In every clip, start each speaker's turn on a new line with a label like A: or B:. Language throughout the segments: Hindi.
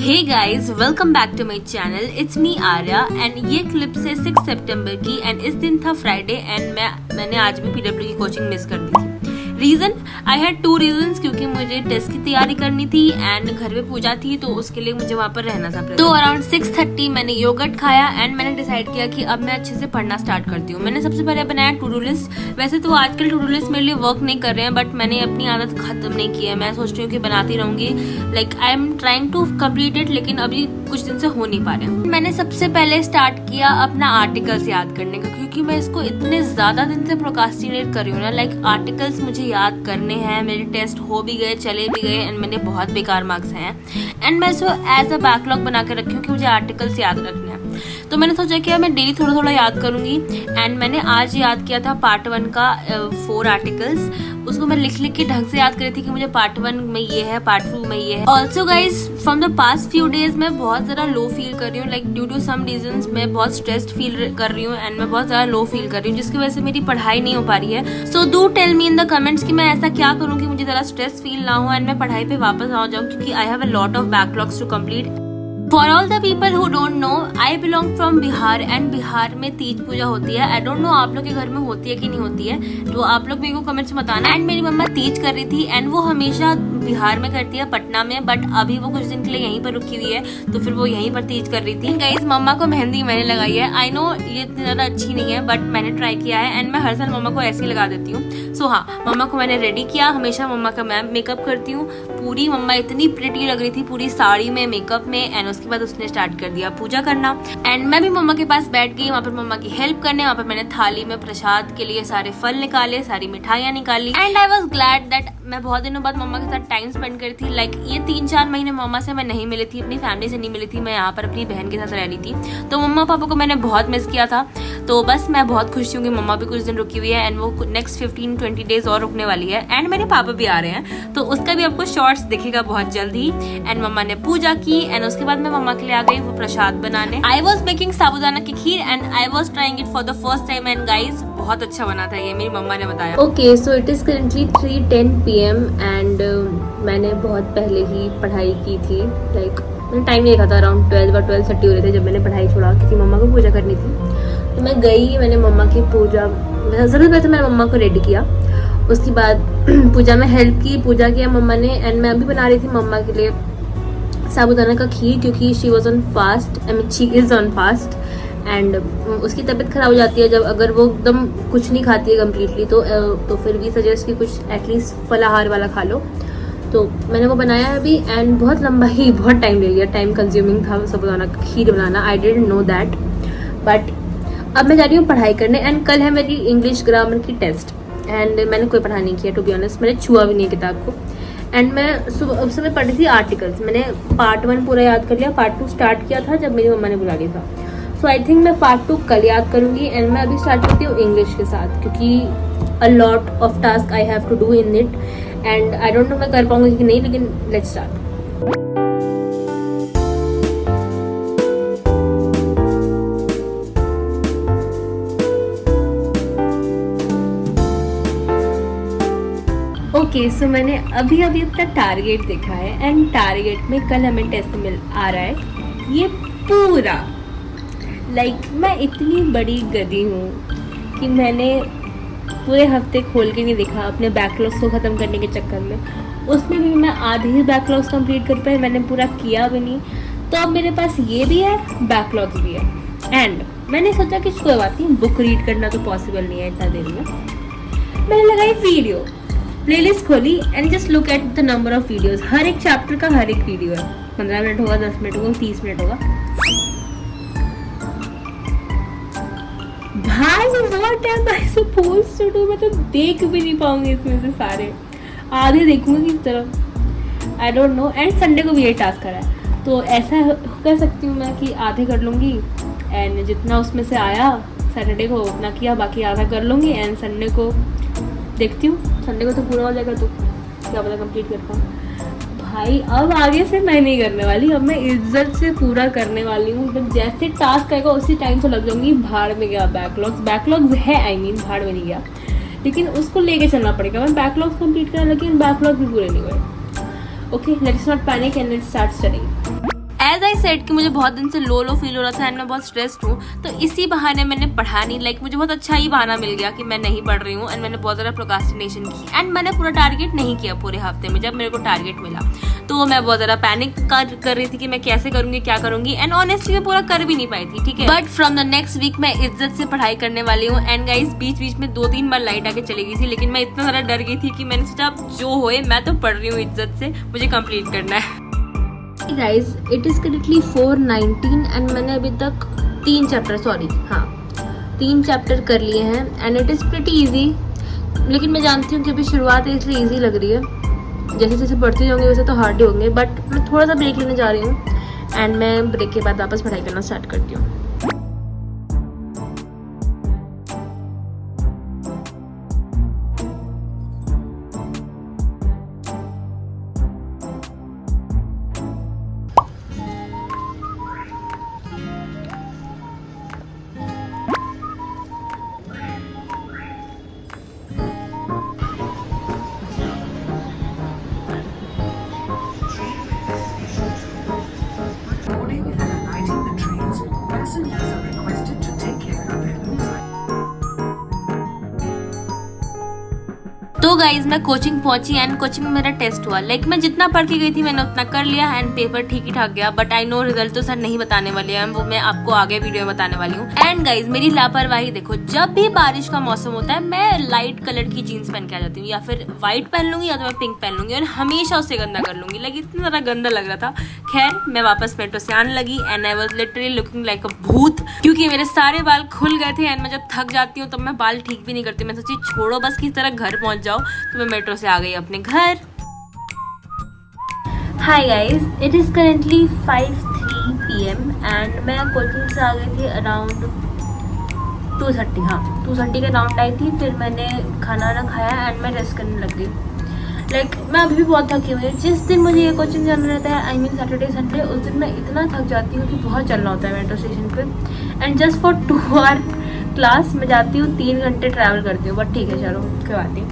A: Hey guys, welcome back to my channel. It's me Arya and ये क्लिप्स है 6 सितंबर की एंड इस दिन था फ्राइडे एंड मैंने आज भी पीडब्ल्यू की कोचिंग मिस कर दी थी। रीजन आई हैड 2 रीजंस, क्योंकि मुझे टेस्ट की तैयारी करनी थी एंड घर पे पूजा थी तो उसके लिए मुझे वहाँ पर रहना था। तो अराउंड 6:30 मैंने योगर्ट खाया एंड मैंने डिसाइड किया कि अब मैं अच्छे से पढ़ना स्टार्ट करती हूँ। मैंने सबसे पहले बनाया टू डू लिस्ट। वैसे तो आजकल टू डू लिस्ट मेरे लिए वर्क नहीं कर रहे हैं, बट मैंने अपनी आदत खत्म नहीं की है। मैं सोच रही हूँ कि बनाती रहूंगी, like I am trying to complete it, लेकिन अभी कुछ दिन से हो नहीं पा रहा है। मैंने सबसे पहले स्टार्ट किया अपना आर्टिकल्स याद करने का, क्योंकि मैं इसको इतने ज्यादा दिन से प्रोकास्टिनेट कर रही हूँ ना। लाइक आर्टिकल्स मुझे याद करने हैं, मेरे टेस्ट हो भी गए, चले भी गए एंड मेरे बहुत बेकार मार्क्स हैं एंड मैं इसको एज अ बैकलॉग बना के रखी हूँ कि मुझे आर्टिकल्स याद रखने हैं। तो मैंने सोचा कि मैं डेली थोड़ा थोड़ा याद करूंगी एंड मैंने आज याद किया था पार्ट 1 का 4 आर्टिकल्स। उसको मैं लिख के ढंग से याद करी थी कि मुझे पार्ट 1 में ये है, पार्ट 2 में ये है। Also guys, from the past few days मैं बहुत ज्यादा लो फील कर रही हूँ। Like due to some reasons मैं बहुत स्ट्रेस्ड फील कर रही हूँ एंड मैं बहुत ज्यादा लो फील कर रही हूँ, जिसकी वजह से मेरी पढ़ाई नहीं हो पा रही है। So do tell me in the comments कि मैं ऐसा क्या करूँ कि मुझे जरा स्ट्रेस फील ना हो एंड मैं पढ़ाई पे वापस आ जाऊँ, क्योंकि I have a lot of backlogs to complete. For all the people who don't know, I belong from Bihar and Bihar में तीज पूजा होती है। आई डोंट नो आप लोग के घर में होती है कि नहीं होती है, तो आप लोग मेरे को कमेंट्स में बताना। एंड मेरी मम्मा तीज कर रही थी एंड वो हमेशा बिहार में करती है, पटना में, बट अभी वो कुछ दिन के लिए यहीं पर रुकी हुई है, तो फिर वो यहीं पर तीज कर रही थी। गाइस, मम्मा को मेहंदी मैंने लगाई है। आई नो ये इतनी ज्यादा अच्छी नहीं है, बट मैंने ट्राई किया है एंड मैं हर साल मम्मा को ऐसे ही लगा देती हूँ। सो हाँ, मम्मा को मैंने रेडी किया। हमेशा मम्मा का मैं मेकअप करती हूँ। पूरी मम्मा इतनी प्रिटी लग रही थी, पूरी साड़ी में, मेकअप में, एंड उसके बाद उसने स्टार्ट कर दिया पूजा करना एंड मैं भी मम्मा के पास बैठ गई वहाँ पर मम्मा की हेल्प करने। वहाँ पर मैंने थाली में प्रसाद के लिए सारे फल निकाले, सारी मिठाइयाँ निकाली and I was glad that मैं बहुत दिनों बाद मम्मा के साथ टाइम स्पेंड करी थी। लाइक ये 3-4 महीने मम्मा से मैं नहीं मिली थी, अपनी फैमिली से नहीं मिली थी, मैं यहाँ पर अपनी बहन के साथ रह रही थी, तो मम्मा पापा को मैंने बहुत मिस किया था। तो बस मैं बहुत खुश हूँ कि मम्मा भी कुछ दिन रुकी हुई है एंड वो नेक्स्ट 15-20 डेज और रुकने वाली है एंड मेरे पापा भी आ रहे हैं, तो उसका भी आपको शॉर्ट्स दिखेगा बहुत जल्द ही। एंड मम्मा ने पूजा की एंड उसके बाद मैं मम्मा के लिए आ गई वो प्रसाद बनाने। आई वॉज मेकिंग साबूदाना की kheer and I was trying it for the first time and guys बहुत अच्छा बना था ये, मेरी मम्मा ने बताया।
B: Okay, so it is currently 3:10 PM and मैंने बहुत पहले ही पढ़ाई की थी। लाइक मैंने टाइम नहीं देखा था, अराउंड 12 और 12:30 हो रहे थे जब मैंने पढ़ाई छोड़ा, क्योंकि मम्मा को पूजा करनी थी। तो मैं गई, मैंने मम्मा की पूजा, सबसे पहले तो मैंने मम्मा को रेडी किया, उसके बाद पूजा में हेल्प की, पूजा किया मम्मा ने एंड मैं अभी बना रही थी मम्मा के लिए साबूदाना का खीर, क्योंकि she was on fast, I mean she is on fast and उसकी तबीयत खराब हो जाती है जब अगर वो एकदम कुछ नहीं खाती है कम्प्लीटली, तो फिर भी सजेस्ट कि कुछ एटलीस्ट फलाहार वाला खा लो। तो मैंने वो बनाया अभी एंड बहुत लंबा ही बहुत टाइम ले लिया, टाइम कंज्यूमिंग था साबूदाना का खीर बनाना। I didn't know that, but अब मैं जा रही हूँ पढ़ाई करने एंड कल है मेरी इंग्लिश ग्रामर की टेस्ट एंड मैंने कोई पढ़ाई नहीं किया, टू बी ऑनेस्ट, मैंने छुआ भी नहीं किताब को। एंड मैं उस समय पढ़ रही थी आर्टिकल्स। मैंने पार्ट 1 पूरा याद कर लिया, पार्ट 2 स्टार्ट किया था जब मेरी मम्मा ने बुला लिया था। सो आई थिंक मैं पार्ट 2 कल याद करूंगी एंड मैं अभी स्टार्ट करती हूँ इंग्लिश के साथ, क्योंकि a lot of task I have to do in it and I don't know मैं कर पाऊंगी कि नहीं, लेकिन लेट्स स्टार्ट। ओके, सो मैंने अभी अपना टारगेट देखा है एंड टारगेट में कल हमें टेस्ट मिल आ रहा है ये पूरा। लाइक मैं इतनी बड़ी गधी हूँ कि मैंने पूरे हफ्ते खोल के नहीं देखा अपने बैकलॉग्स को ख़त्म करने के चक्कर में। उसमें भी मैं आधे ही बैकलॉग्स कंप्लीट कर पाई, मैंने पूरा किया भी नहीं। तो अब मेरे पास ये भी है, बैकलॉग्स भी है एंड मैंने सोचा कि कोई बात नहीं, बुक रीड करना तो पॉसिबल नहीं है इतना देर में। मैंने लगाई वीडियो, प्लेलिस्ट खोली and just look at the number of videos. हर एक चैप्टर का हर एक वीडियो है, 15 मिनट होगा, 10 मिनट होगा, 30 मिनट होगा। भाई what am I supposed to do? मैं तो देख भी नहीं पाऊंगी इसमें से सारे, आधे देखूंगी किस तरह, आई डोंट नो। एंड संडे को भी ये टास्क करा है, तो ऐसा कर सकती हूँ मैं कि आधे कर लूँगी एंड जितना उसमें से आया सैटरडे को उतना किया, बाकी आधा कर लूँगी एंड संडे को देखती हूँ। संडे को तो पूरा हो जाएगा तो क्या पता कंप्लीट कर पाऊँ। भाई अब आगे से मैं नहीं करने वाली, अब मैं इज्जत से पूरा करने वाली हूँ। जब जैसे टास्क आएगा उसी टाइम से लग जाऊंगी। भाड़ में गया बैकलॉग्स है, आई मीन भाड़ में नहीं गया, लेकिन उसको लेके चलना पड़ेगा। मैं बैकलॉग्स कंप्लीट करा, लेकिन बैकलॉग भी पूरे नहीं हुए। Okay, let's not panic and let's start studying.
A: As I said कि मुझे बहुत दिन से लो फील हो रहा था एंड मैं बहुत स्ट्रेस्ड हूँ, तो इसी बहाने मैंने पढ़ा नहीं। लाइक मुझे बहुत अच्छा ही बहाना मिल गया कि मैं नहीं पढ़ रही हूँ एंड मैंने बहुत ज़्यादा प्रोक्रास्टिनेशन की एंड मैंने पूरा टारगेट नहीं किया पूरे हफ्ते में। जब मेरे को टारगेट मिला तो मैं बहुत ज़्यादा पैनिक कर रही थी कि मैं कैसे करूँगी, क्या करूँगी, एंड ऑनेस्टली मैं पूरा कर भी नहीं पाई थी, ठीक है। But from the next week मैं इज्जत से पढ़ाई करने वाली हूँ। एंड गाइस बीच बीच में 2-3 बार लाइट आके चली गई थी, लेकिन मैं इतना ज़्यादा डर गई थी कि मैंने सोचा अब जो होए मैं तो पढ़ रही हूँ इज्जत से, मुझे कंप्लीट करना है।
B: Guys it is correctly 4:19 and मैंने अभी तक 3 चैप्टर कर लिए हैं and it is pretty easy. लेकिन मैं जानती हूँ कि अभी शुरुआत है इसलिए ईजी लग रही है, जैसे जैसे बढ़ते जाऊँगे वैसे तो हार्ड ही होंगे। बट मैं थोड़ा सा ब्रेक लेने जा रही हूँ एंड मैं ब्रेक के बाद वापस पढ़ाई करना स्टार्ट करती हूँ।
C: Boarding and alighting the trains, passengers are requested to take care of their moves.
A: तो गाइज मैं कोचिंग पहुंची एंड कोचिंग में मेरा टेस्ट हुआ। लाइक मैं जितना पढ़ के गई थी मैंने उतना कर लिया एंड पेपर ठीक ही ठाक गया। बट आई नो रिजल्ट तो सर नहीं बताने वाले हैं, वो मैं आपको आगे वीडियो में बताने वाली हूँ। एंड गाइज मेरी लापरवाही देखो, जब भी बारिश का मौसम होता है मैं लाइट कलर की जीन्स पहन के आ जाती हूँ, या फिर व्हाइट पहन लूंगी या तो मैं पिंक पहन लूंगी और हमेशा उसे गंदा कर लूंगी। लाइक इतना ज़्यादा गंदा लग रहा था। खैर मैं वापस मेट्रो से आने लगी and I was literally looking like अ भूत, क्योंकि मेरे सारे बाल खुल गए थे एंड मैं जब थक जाती हूँ तब मैं बाल ठीक भी नहीं करती। मैं सोची छोड़ो बस किस तरह घर पहुंच जाओ, तो मैं मेट्रो से आ गई अपने घर। Hi guys, it is currently 5:03 PM and मैं कोचिंग से आ गई थी अराउंड 2:30 के राउंड आई थी। फिर मैंने खाना वाना खाया एंड मैं रेस्ट करने लग गई। लाइक मैं अभी भी बहुत थकी हुई हूँ। जिस दिन मुझे ये कोचिंग जाना रहता है, आई मीन सैटरडे संडे, उस दिन मैं इतना थक जाती हूँ कि बहुत चलना होता है मेट्रो स्टेशन पे। And just for 2 hour class मैं जाती हूँ, 3 घंटे ट्रैवल करती हूँ। बट ठीक है चलो कोई बात नहीं,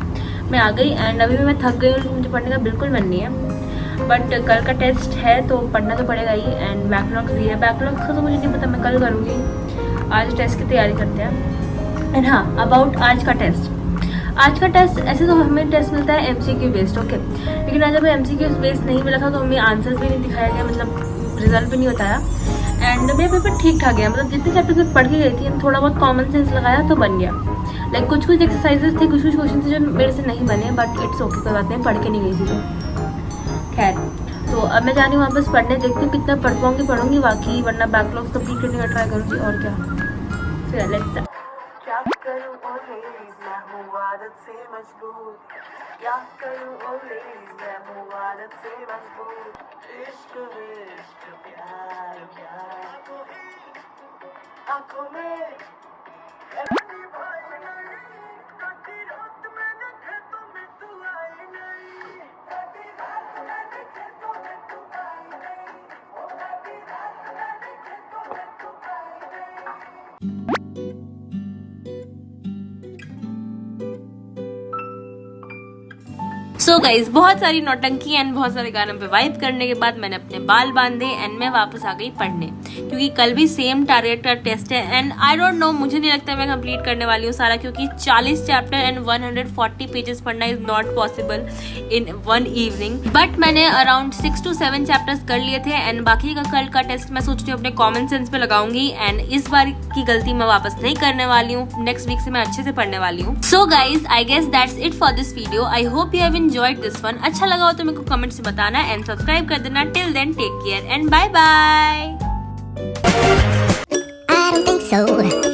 A: मैं आ गई एंड अभी भी मैं थक गई हूँ, मुझे पढ़ने का बिल्कुल मन नहीं है। बट कल का टेस्ट है तो पढ़ना तो पड़ेगा ही एंड बैकलॉग्स भी है। बैकलॉग्स का तो मुझे नहीं पता, मैं कल करूँगी। आज टेस्ट की तैयारी करते हैं। एंड हाँ, अबाउट आज का टेस्ट ऐसे तो हमें टेस्ट मिलता है MCQ बेस्ड, ओके। लेकिन आज हमें MCQ बेस्ड नहीं मिला था तो हमें आंसर भी नहीं दिखाया गया, मतलब रिजल्ट भी नहीं बताया। एंड मेरा पेपर ठीक ठाक गया, मतलब जितने चैप्टर में पढ़ के गई थी थोड़ा बहुत कॉमन सेंस लगाया तो बन गया। लाइक कुछ एक्सरसाइजेस थे, कुछ क्वेश्चन थे जो मेरे से नहीं बने, बट इट्स ओके, कोई बात नहीं, पढ़ के नहीं गई थी तो खैर। तो अब मैं जा रही हूँ वापस पढ़ने, देखती हूँ कितना पढ़ पाऊँगी, पढ़ूंगी बाकी, वरना बैकलॉग कंप्लीट करने का ट्राई करूँगी। और क्या फिर लेट्स
C: क्या करूं ओ लेडीज, मैं हूँ आदत से मजबूर। क्या करूं ओ लेडीज, मैं हूँ आदत से मजबूर। इश्क विश्क प्यार प्यार आंखों में कटी भाई नहीं, कटी रात मैंने खेतों में तू आई नहीं, कटी रात मैंने खेतों में तू आई नहीं, ओ कटी रात मैंने खेतों में तू आई नहीं।
A: सो गाइज बहुत सारी नौटंकी एंड बहुत सारे गानों पे वाइब करने के बाद मैंने अपने बाल बांधे एंड मैं वापस आ गई पढ़ने, क्योंकि कल भी सेम टारगेट का टेस्ट है। एंड आई डोंट नो, मुझे नहीं लगता मैं कंप्लीट करने वाली हूँ सारा, क्योंकि 40 चैप्टर एंड 140 पेजेस पढ़ना is not possible in 1 evening. But मैंने अराउंड 6 to 7 चैप्टर्स कर लिए थे एंड बाकी का कल का टेस्ट मैं सोच रही हूँ अपने कॉमन सेंस पे लगाऊंगी एंड इस बार की गलती मैं वापस नहीं करने वाली हूँ। नेक्स्ट वीक से मैं अच्छे से पढ़ने वाली हूँ। So guys I guess that's it for this video. I hope you have enjoyed this one. अच्छा लगा हो तो मेरे को कमेंट से बताना एंड सब्सक्राइब कर देना। Till then take care and bye bye.
D: I don't think so.